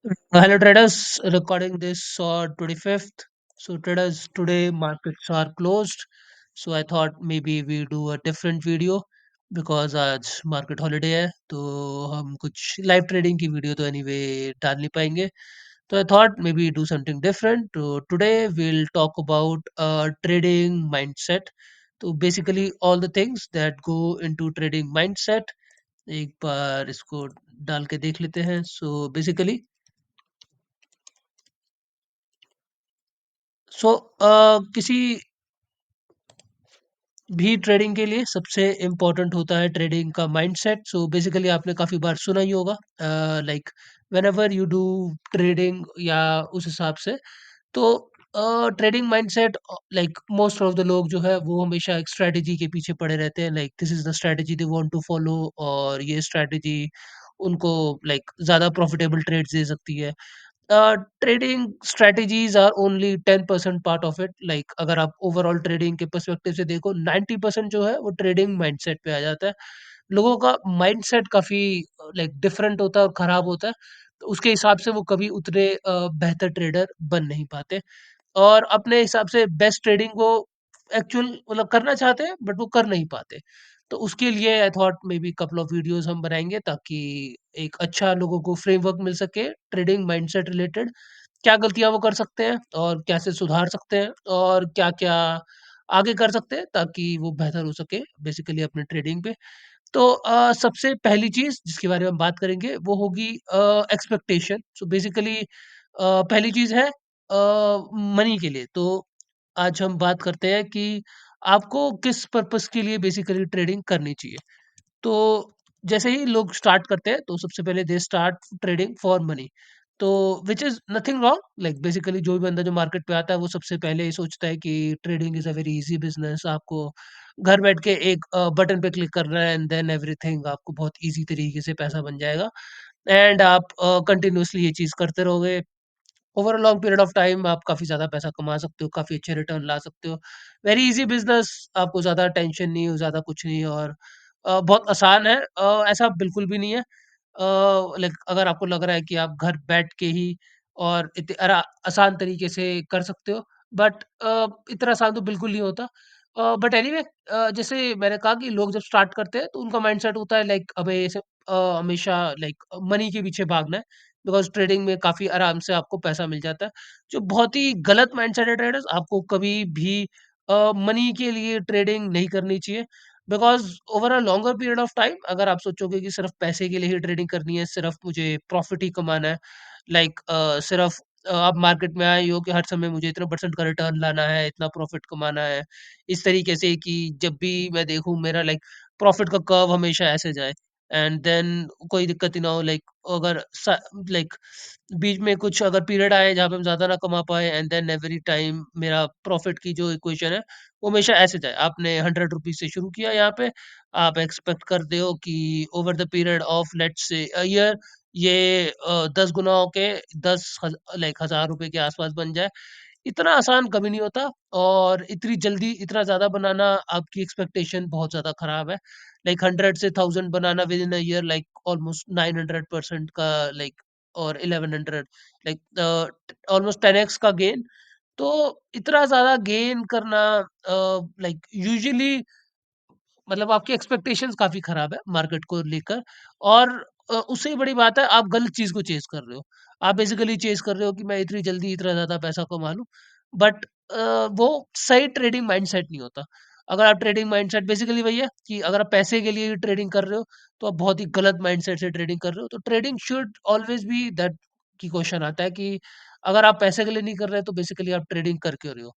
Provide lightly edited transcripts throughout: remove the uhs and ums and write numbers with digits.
Hello traders, recording this on 25th. So traders, today markets are closed. So I thought maybe we do a different video because आज market holiday है तो हम कुछ live trading की video तो anyway डाल नहीं पाएंगे. So I thought maybe do something different. So today we'll talk about trading mindset. तो basically all the things that go into trading mindset. एक बार इसको डाल के देख लेते हैं. So basically सो किसी भी ट्रेडिंग के लिए सबसे इम्पोर्टेंट होता है ट्रेडिंग का माइंडसेट सो बेसिकली आपने काफ़ी बार सुना ही होगा like when ever you do trading या उस हिसाब से तो trading mindset like most of the लोग जो है वो हमेशा एक स्ट्रेटजी के पीछे पड़े रहते हैं like this is the strategy they want to follow और ये स्ट्रेटजी उनको लाइक ज़्यादा प्रॉफिटेबल ट्रेड्स दे सकती है trading strategies are only 10% part of it like अगर आप ओवरऑल ट्रेडिंग के पर्सपेक्टिव से देखो 90% जो है वो ट्रेडिंग माइंडसेट पे आ जाता है लोगों का माइंडसेट काफी लाइक डिफरेंट होता है और खराब होता है तो उसके हिसाब से वो कभी उतने बेहतर ट्रेडर बन नहीं पाते और अपने हिसाब से बेस्ट ट्रेडिंग वो एक्चुअल मतलब करना चाहते हैं बट वो कर नहीं पाते तो उसके लिए I thought may be couple of videos हम बनाएंगे ताकि एक अच्छा लोगों को फ्रेमवर्क मिल सके ट्रेडिंग माइंडसेट रिलेटेड क्या गलतियां वो कर सकते हैं और कैसे सुधार सकते हैं और क्या क्या आगे कर सकते हैं ताकि वो बेहतर हो सके बेसिकली अपने ट्रेडिंग पे तो सबसे पहली चीज जिसके बारे में हम बात करेंगे वो होगी एक्सपेक्टेशन सो बेसिकली पहली चीज है मनी के लिए तो आज हम बात करते हैं कि आपको किस पर्पस के लिए बेसिकली ट्रेडिंग करनी चाहिए तो जैसे ही लोग स्टार्ट करते हैं तो सबसे पहले they start trading for money तो which is nothing wrong like basically जो भी बंदा जो मार्केट पे आता है वो सबसे पहले ये सोचता है कि trading is a very easy business आपको घर बैठ के एक बटन पे क्लिक करना है एंड देन एवरीथिंग आपको बहुत इजी तरीके से पैसा बन जाएगा एंड आप कंटिन्यूअसली ये चीज करते रहोगे over a long period of time आप काफ़ी ज़्यादा पैसा कमा सकते हो, काफ़ी अच्छे रिटर्न ला सकते हो। वेरी ईज़ी बिज़नेस आपको ज़्यादा टेंशन नहीं हो, ज़्यादा कुछ नहीं और बहुत आसान है ऐसा बिल्कुल भी नहीं है। लाइक अगर आपको लग रहा है कि आप घर बैठ के ही और आसान तरीके से कर सकते हो, बट इतना आसान तो बिल्कुल नहीं होता। बट एनीवे जैसे मैंने कहा कि लोग जब स्टार्ट करते हैं, तो उनका माइंडसेट होता है लाइक हमें हमेशा लाइक मनी के पीछे भागना है। बिकॉज़ ट्रेडिंग में काफ़ी आराम से आपको पैसा मिल जाता है। जो बहुत ही गलत माइंडसेट है ट्रेडर्स, आपको कभी भी मनी के लिए ट्रेडिंग नहीं करनी चाहिए। Because over a longer period of time अगर आप सोचोगे कि सिर्फ़ पैसे के लिए ही ट्रेडिंग करनी है, सिर्फ़ मुझे प्रॉफ़िट ही कमाना है, लाइक सिर्फ़ आप मार्केट में आए हो कि हर समय मुझे इतना परसेंट का रिटर्न लाना है, इतना प्रॉफ़िट कमाना है। इस तरीके से कि जब भी मैं देखूँ मेरा लाइक प्रॉफ़िट का कर्व हमेशा ऐसे जाए एंड देन कोई दिक्कत ही ना हो लाइक अगर लाइक बीच में कुछ अगर पीरियड आए जहाँ पे हम ज्यादा ना कमा पाए एंड देन एवरी टाइम मेरा प्रॉफिट की जो इक्वेशन है वो हमेशा ऐसे जाए आपने 100 रुपीज से शुरू किया यहाँ पे आप एक्सपेक्ट करते हो कि over the period of let's say year ये 10 गुना होके 10 लाइक 1000 रुपए के आसपास बन जाए इतना आसान कभी नहीं होता और इतनी जल्दी इतना ज़्यादा बनाना आपकी एक्सपेक्टेशन बहुत ज़्यादा खराब है। लाइक 100 से 1000 बनाना within a year like almost 900% का लाइक और 1100 लाइक ऑलमोस्ट 10x का गेन। तो इतना ज़्यादा गेन करना लाइक यूजुअली मतलब आपकी एक्सपेक्टेशंस काफ़ी खराब है मार्केट को लेकर और उससे भी बड़ी बात है आप गलत चीज़ को चेज़ कर रहे हो। आप बेसिकली चेज़ कर रहे हो कि मैं इतनी जल्दी इतना ज़्यादा पैसा कमा लूँ। बट वो सही ट्रेडिंग माइंडसेट नहीं होता। अगर आप ट्रेडिंग माइंडसेट बेसिकली वही है कि अगर आप पैसे के लिए ट्रेडिंग कर रहे हो, तो आप बहुत ही गलत माइंडसेट से ट्रेडिंग कर रहे हो। तो trading should always B that की क्वेश्चन आता है कि अगर आप पैसे के लिए नहीं कर रहे, तो बेसिकली आप ट्रेडिंग कर क्यों रहे हो?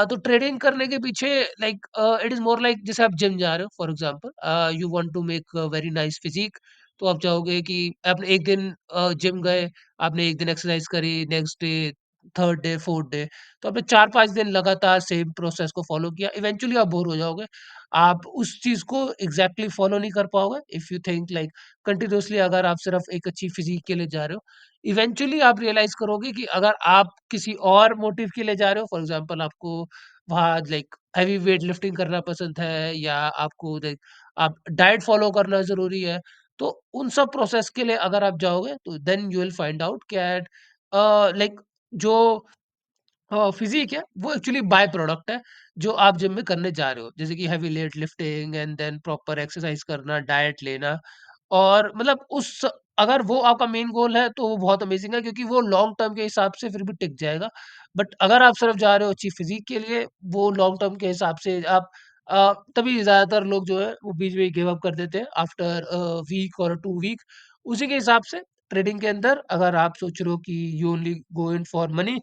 तो ट्रेडिंग करने के पीछे like it is more like जैसे आप जिम जा रहे हो for example you want to make a very nice physique तो आप चाहोगे कि आपने एक दिन जिम गए, आपने एक दिन एक्सरसाइज करी, next day, third day, fourth day तो आपने 4-5 दिन लगातार सेम प्रोसेस को फॉलो किया, इवेंचुअली आप बोर हो जाओगे। आप उस चीज़ को एग्ज़ैक्टली फॉलो नहीं कर पाओगे if you think like continuously अगर आप सिर्फ एक अच्छी फिजिक के लिए जा रहे हो, इवेंचुअली आप रियलाइज़ करोगे कि अगर आप किसी और मोटिव के लिए जा रहे हो फॉर एग्जांपल आपको वहाँ लाइक हेवी वेट लिफ्टिंग करना पसंद है या आपको लाइक आप डाइट फॉलो करना ज़रूरी है। तो उन सब प्रोसेस के लिए अगर आप जाओगे तो then you will find out that like जो फिज़ीक है, वो एक्चुअली बाय प्रोडक्ट है, जो आप जिम में करने जा रहे हो। जैसे कि heavy weight lifting and then proper exercise करना, डाइट लेना और मतलब उस अगर वो आपका मेन गोल है, तो वो बहुत अमेज़िंग है क्योंकि वो लॉन्ग टर्म के हिसाब से फिर भी टिक जाएगा। बट अगर आप सिर्फ जा रहे हो अच्छी फिज़ीक के लिए, वो लॉन्ग टर्म के हिसाब से आप तभी ज़्यादातर लोग जो है, वो बीच में ही गिव अप कर देते हैं आफ्टर वीक और 2 वीक। उसी के हिसाब से ट्रेडिंग के अंदर अगर आप सोच रहे हो कि you only go in for money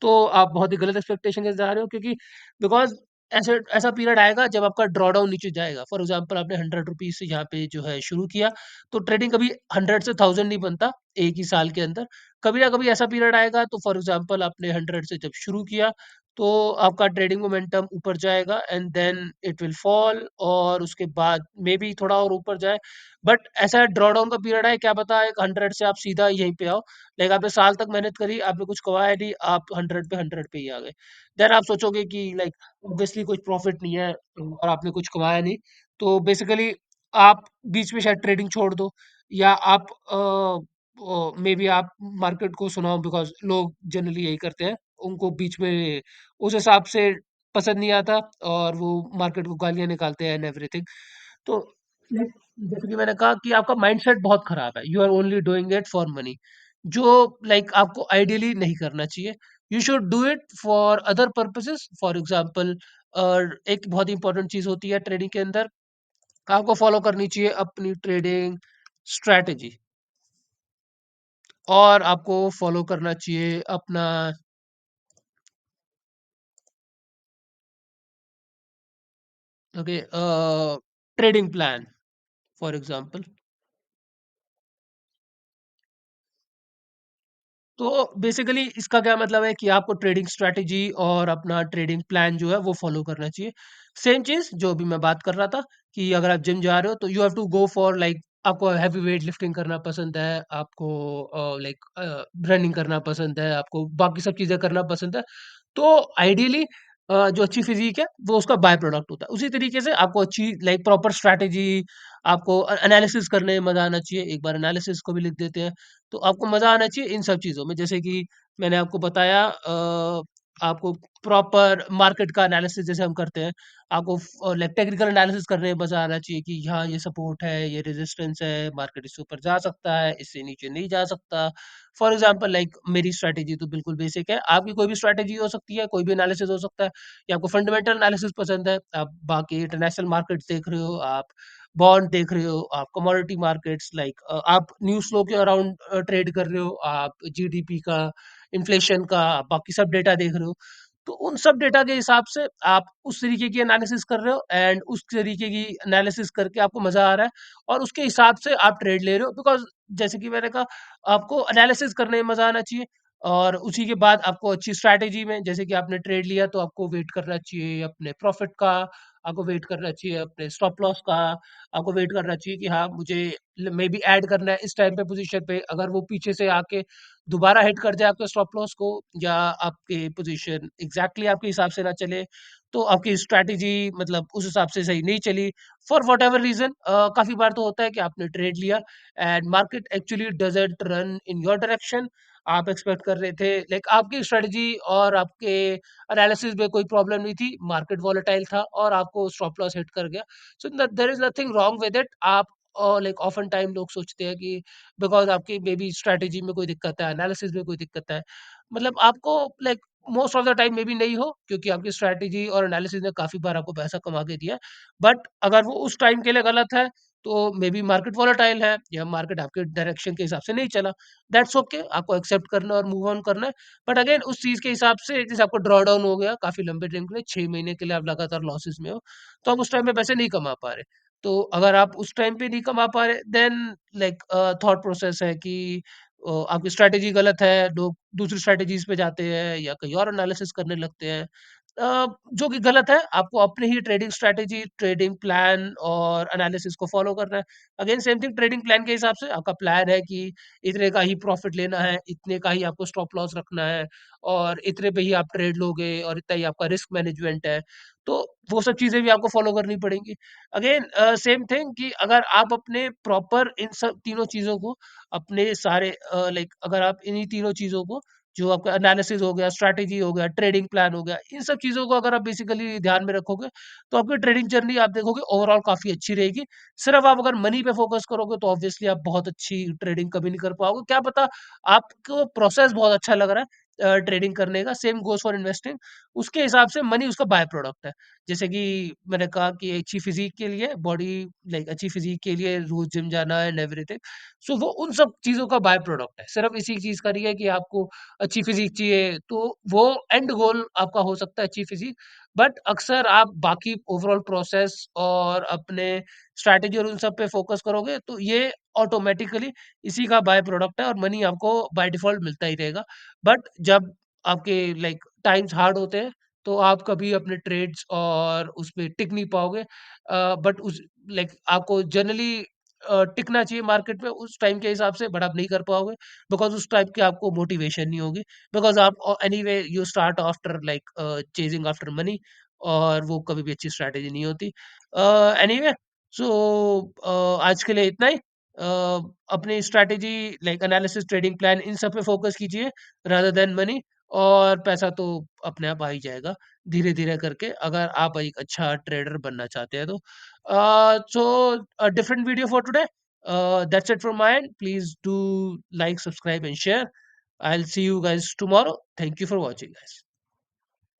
तो आप बहुत ही गलत एक्सपेक्टेशन के साथ जा रहे हो क्योंकि बिकॉज़ ऐसे ऐसा पीरियड आएगा जब आपका ड्रॉडाउन नीचे जाएगा। फॉर एग्ज़ाम्पल आपने ₹100 से यहाँ पे जो है शुरू किया, तो ट्रेडिंग कभी 100 से 1000 नहीं बनता एक ही साल के अंदर। कभी ना कभी ऐसा पीरियड आएगा तो फॉर एग्ज़ाम्पल आपने 100 से जब शुरू किया, तो आपका ट्रेडिंग मोमेंटम ऊपर जाएगा and then it will fall और उसके बाद मेबी थोड़ा और ऊपर जाए। बट ऐसा ड्रॉडाउन का पीरियड है, क्या पता एक 100 से आप सीधा यहीं पे आओ। लाइक आपने साल तक मेहनत करी, आपने कुछ कमाया नहीं, आप 100 पे ही आ गए। देन आप सोचोगे कि लाइक ऑब्वियसली कुछ प्रॉफिट नहीं है और आपने कुछ कमाया नहीं। तो बेसिकली आप बीच में शायद ट्रेडिंग छोड़ दो या आप मे बी आप मार्केट को सुनाओ बिकॉज़ लोग जनरली यही करते हैं। उनको बीच में उस हिसाब से पसंद नहीं आता और वो मार्केट को गालियाँ निकालते हैं एंड एवरीथिंग। तो लाइक जैसे कि मैंने कहा कि आपका माइंडसेट बहुत खराब है। You are only doing it for money जो लाइक आपको आइडियली नहीं करना चाहिए। You should do it for other purposes for example एक बहुत इंपॉर्टेंट चीज़ होती है ट्रेडिंग के अंदर, आपको फॉलो करनी चाहिए अपनी ट्रेडिंग स्ट्रैटेजी और आपको फॉलो करना चाहिए अपना okay trading plan for example. तो बेसिकली इसका क्या मतलब है कि आपको ट्रेडिंग स्ट्रैटेजी और अपना ट्रेडिंग प्लान जो है वो फॉलो करना चाहिए। सेम चीज़ जो अभी मैं बात कर रहा था कि अगर आप जिम जा रहे हो तो you have to go for like आपको हेवी वेट लिफ्टिंग करना पसंद है, आपको लाइक रनिंग करना पसंद है, आपको बाकी सब चीज़ें करना पसंद है। तो आइडियली जो अच्छी फिज़ीक है वो उसका बाय प्रोडक्ट होता है। उसी तरीके से आपको अच्छी लाइक प्रॉपर स्ट्रैटेजी आपको एनालिसिस करने में मज़ा आना चाहिए। एक बार एनालिसिस को भी लिख देते हैं। तो आपको मज़ा आना चाहिए इन सब चीज़ों में। जैसे कि मैंने आपको बताया आपको प्रॉपर मार्केट का एनालिसिस जैसे हम करते हैं, आपको लाइक टेक्निकल एनालिसिस करने में मज़ा आना चाहिए कि हाँ, ये सपोर्ट है, ये रेजिस्टेंस है, मार्केट इससे ऊपर जा सकता है, इससे नीचे नहीं जा सकता। फॉर एग्ज़ाम्पल लाइक मेरी स्ट्रैटेजी तो बिल्कुल बेसिक है। आपकी कोई भी स्ट्रैटेजी हो सकती है, कोई भी एनालिसिस हो सकता है या आपको फंडामेंटल एनालिसिस पसंद है, आप बाकी इंटरनेशनल मार्केट्स देख रहे हो, आप बॉन्ड देख रहे हो, आप कमोडिटी मार्केट्स लाइक आप न्यूज़ फ्लो के अराउंड ट्रेड कर रहे हो, आप जीडीपी का, इन्फ्लेशन का, बाकी सब डेटा देख रहे हो। तो उन सब डेटा के हिसाब से आप उस तरीके की एनालिसिस कर रहे हो एंड उस तरीके की एनालिसिस करके आपको मज़ा आ रहा है और उसके हिसाब से आप ट्रेड ले रहे हो बिकॉज़ जैसे कि मैंने कहा आपको एनालिसिस करने में मज़ा आना चाहिए और उसी के बाद आपको अच्छी स्ट्रैटेजी में जैसे कि आपने ट्रेड लिया तो आपको वेट करना चाहिए अपने प्रॉफिट का, आपको वेट करना चाहिए अपने स्टॉप लॉस का, आपको वेट करना चाहिए कि हाँ, मुझे मे बी ऐड करना है इस टाइम पे पोज़ीशन पे अगर वो पीछे से आके दोबारा हिट कर जाए आपके स्टॉप लॉस को या आपके पोज़ीशन एग्ज़ैक्टली आपके हिसाब से ना चले, तो आपकी स्ट्रैटेजी मतलब उस हिसाब से सही नहीं चली फॉर व्हाटएवर रीज़न काफ़ी बार तो होता है कि आपने ट्रेड लिया and market actually doesn't run in your direction. आप एक्सपेक्ट कर रहे थे लाइक आपकी स्ट्रैटेजी और आपके एनालिसिस में कोई प्रॉब्लम नहीं थी, मार्केट वोलेटाइल था और आपको स्टॉप लॉस हिट कर गया। So there is nothing wrong with it. आप लाइक ऑफ़न टाइम लोग सोचते हैं कि बिकॉज़ आपकी मे बी स्ट्रैटेजी में कोई दिक्कत है, एनालिसिस में कोई दिक्कत है। मतलब आपको like most of the time may be नहीं हो क्योंकि आपकी स्ट्रैटेजी और एनालिसिस ने काफ़ी बार आपको पैसा कमा के दिया है। बट अगर वो उस टाइम के लिए गलत है, तो मे बी मार्केट वोलेटाइल है या मार्केट आपके डायरेक्शन के हिसाब से नहीं चला। दैट्स ओके आपको एक्सेप्ट करना है और मूव ऑन करना है। बट अगेन उस चीज़ के हिसाब से जैसे आपको ड्रॉ डाउन हो गया काफ़ी लंबे टाइम के लिए 6 महीने के लिए आप लगातार लॉसेस में हो, तो आप उस टाइम पे पैसे नहीं कमा पा रहे। तो अगर आप उस टाइम पे नहीं कमा पा रहे देन लाइक थॉट प्रोसेस है कि आपकी स्ट्रैटेजी गलत है, लोग दूसरी स्ट्रैटेजीज़ पे जाते हैं या कहीं और एनालिसिस करने लगते हैं। जो कि गलत है। आपको अपनी ही ट्रेडिंग स्ट्रैटेजी, ट्रेडिंग प्लान और एनालिसिस को फॉलो करना है। Again same thing trading plan के हिसाब से आपका प्लान है कि इतने का ही प्रॉफिट लेना है, इतने का ही आपको स्टॉप लॉस रखना है और इतने पे ही आप ट्रेड लोगे और इतना ही आपका रिस्क मैनेजमेंट है। तो वो सब चीज़ें भी आपको फॉलो करनी पड़ेंगी। अगेन सेम थिंग कि अगर आप अपने प्रॉपर इन सब तीनों चीज़ों को अपने सारे लाइक अगर आप इन्हीं तीनों चीज़ों को जो आपका एनालिसिस हो गया, स्ट्रैटेजी हो गया, ट्रेडिंग प्लान हो गया, इन सब चीज़ों को अगर आप बेसिकली ध्यान में रखोगे, तो आपकी ट्रेडिंग जर्नी आप देखोगे ओवरऑल काफ़ी अच्छी रहेगी। सिर्फ आप अगर मनी पे फोकस करोगे तो ऑब्वियसली आप बहुत अच्छी ट्रेडिंग कभी नहीं कर पाओगे। क्या पता आपको प्रोसेस बहुत अच्छा लग रहा है ट्रेडिंग करने का, सेम गोज़ फॉर इन्वेस्टिंग। उसके हिसाब से मनी उसका बाय प्रोडक्ट है। जैसे कि मैंने कहा कि अच्छी फिज़ीक के लिए बॉडी लाइक अच्छी फिज़ीक के लिए रोज़ जिम जाना एंड एवरीथिंग। सो वो उन सब चीज़ों का बाय प्रोडक्ट है। सिर्फ इसी चीज़ का नहीं है कि आपको अच्छी फिज़ीक चाहिए, तो वो एंड गोल आपका हो सकता है अच्छी फिज़ीक, बट अक्सर आप बाकी ओवरऑल प्रोसेस और अपने स्ट्रैटेजी और उन सब पे फ़ोकस करोगे, तो ये ऑटोमैटिकली इसी का बाय प्रोडक्ट है और मनी आपको बाय डिफ़ॉल्ट मिलता ही रहेगा। बट जब आपके लाइक टाइम्स हार्ड होते हैं, तो आप कभी अपने ट्रेड्स और उसपे टिक नहीं पाओगे। बट उस लाइक आपको जनरली टिकना चाहिए मार्केट में उस टाइम के हिसाब से, बट आप नहीं कर पाओगे बिकॉज़ उस टाइप की आपको मोटिवेशन नहीं होगी। बिकॉज़ आप anyway you start after like chasing after money और वो कभी भी अच्छी स्ट्रैटेजी नहीं होती। एनीवे सो आज के लिए इतना ही। अपनी strategy like analysis, trading plan in सब पे फ़ोकस कीजिए रादर देन मनी और पैसा तो अपने आप आ ही जाएगा धीरे-धीरे करके अगर आप एक अच्छा ट्रेडर बनना चाहते हैं तो। So a different video for today. That's it from my end. Please do like, subscribe, and share. I'll see you guys tomorrow. Thank you for watching, guys.